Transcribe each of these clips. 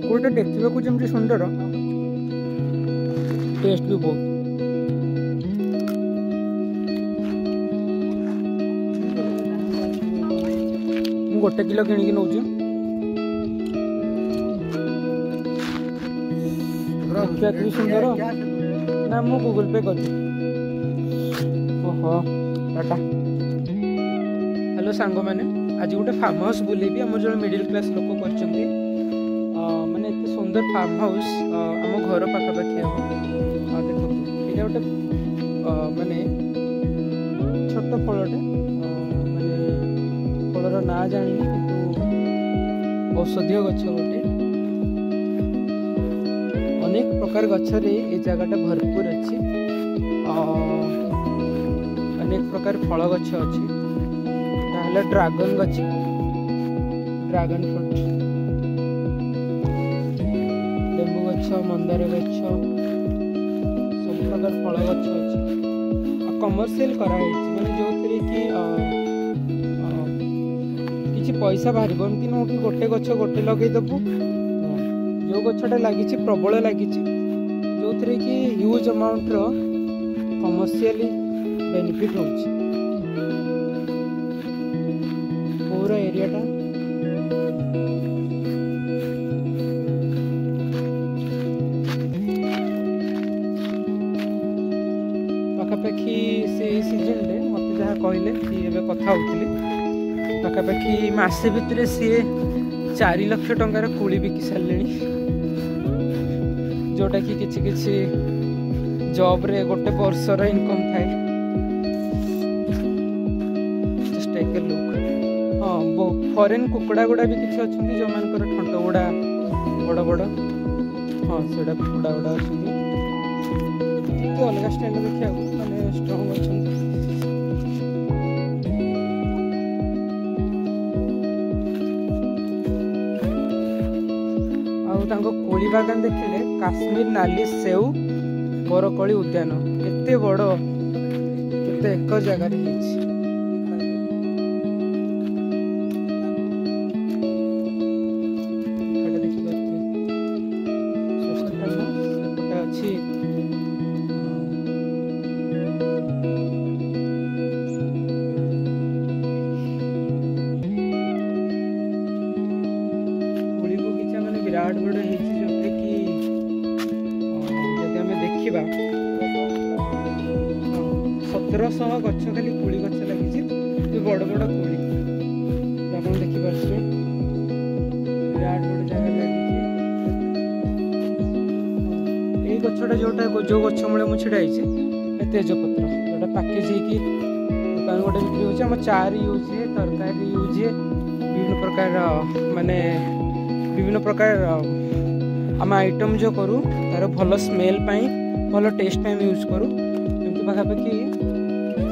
गोटे देखा जमी सुंदर टेस्ट भी बहुत। गोटे किलो किणिकी नौ भी सुंदर ना मु गूगल पे कर। ओहो टाटा। हेलो सांग मैंने आज गोटे फार्म हाउस बुलेबी आम जो मिडिल क्लास लोक कर माने एत सुंदर फार्म हाउस आम घर पाखापाखि हम देखो ये गोटे माने छोट फलटे माने फलर ना जानी कि औषधीय गछ गोटे अनेक प्रकार गछरे ये जगटा भरपूर अच्छी अनेक प्रकार फल गछ अच्छी ड्रागन गछ ड्रागन फ्रूट लेंबू गछ मंदार गछ सब प्रकार फल गछ अच्छी कमर्शियल कराई माने जो थरे कि किछि पैसा बाहर एमती नुह कि गोटे गछ गोटे लगे देबू जो गछटा लगी प्रबल लगी जो थरे कि ह्यूज अमाउंट रो कमर्शियली बेनिफिट हो पूरा एरियाटा पाखापाखि से सीजन रे मत जहाँ कहले कि एबे कथा होतली पाखापाखि मासे भितर सी 4 लाख टंकार कोली बिकी सारे जोटा कि किछि किछि जॉब रे गोटे वर्षर इनकम थाए। जस्ट टेक अ लुक हाँ फॉरेन कुकुड़ा गुड़ा भी किछि अछंती जो मानकर ठंट गुड़ा बड़ बड़ हाँ सेटा कुकुड़ा गुड़ा अछंती टिके अलग स्टैंड देखिया माने स्ट्रांग अछंती। कोली बागान देखिले काश्मीर नाली सेऊ बरकली उद्यान केते बड़ केते एक जगह विराट बड़ जोटे कि जदि आम देखा 1700 गछ खाली कोली गछ लगी बड़ बड़ कोली आप देखिपे विराट बड़ जगह लगी गछटा जोटा जो गछ मूले मुझे छिड़ा तेजपत्र जोटा पैकेज होगी दुकान गोटे बिक्री हो चार यूज है तरकारी यूज है विभिन्न प्रकार माने विभिन्न प्रकार आम आइटम जो करूँ तार भल स्मेल भल टेस्ट यूज करूँ एमती पाखापाखि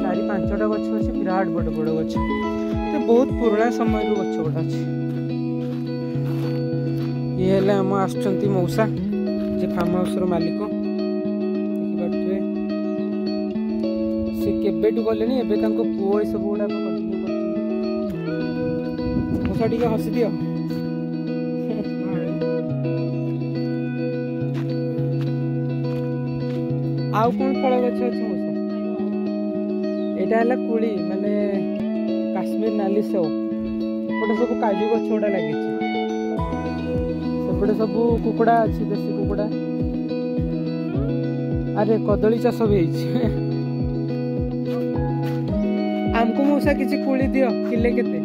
4-5टा गछ अच्छे विराट बड़ बड़ गछ तो बहुत पुराना समय गछ गोटा अच्छे। ये आम आसुँच मौसा जे फार्म हाउस मालिक देखिपे सी केबेठू गले एवं पुओ ये सब गुड़ाक कंटिन्यू कर मौसा टी हसी दियो आउ कौन फल गछ अच्छे मौसा यहाँ कोली माने काश्मीर नाली सेव एपटे सब काजू गछ गुड़ा लगी सेपटे सब कुकुड़ा अच्छी देसी कुकुड़ा अरे कदली चाष भी आमको मौसा किसी कोली दियो किले केते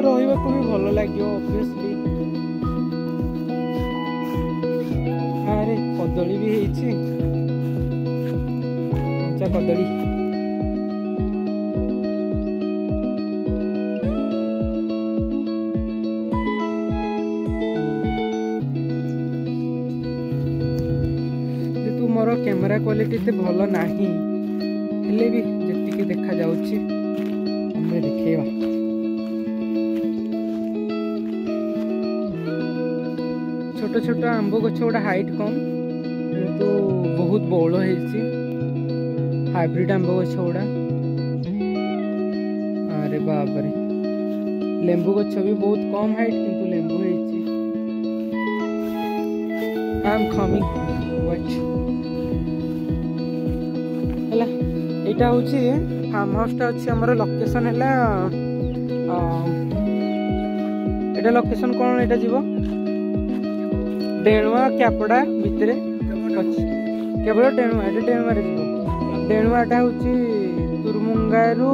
रहा भी भल लगे ऑब्वियसली। अरे कदली भी कंचा कदली जेतु मोर कैमरा क्वालिटी ते भल नाही हेले भी जेतिकी देखा जाउची हमें देखेवा। छोट छोट आंब गछ गुड़ा हाइट कम किंतु बहुत बौल हाइब्रिड आंब गछ गुड़ा। अरे बाप रे लेंबू गछ भी बहुत कम हाइट किंतु लेंबू है। आई एम कमिंग व्हाट हला एटा होची फार्म हाउस टा अछि हमर लोकेशन हला एटा लोकेशन कोन एटा जीवो डेणुआ क्यापड़ा भितरे केवल डेणुआ एटा डेणुआ रे जीवो। डेणुआटा होची तुरमुंगा रु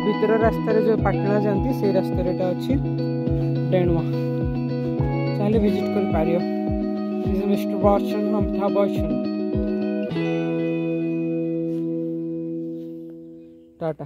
भीतर रास्ता रे जो पाटना जानती से रास्ता रे एटा अछि डेणुआ। चाहे विजिट कर पारियो। मिस्टर बच्चन अमिताभ बच्चन टाटा।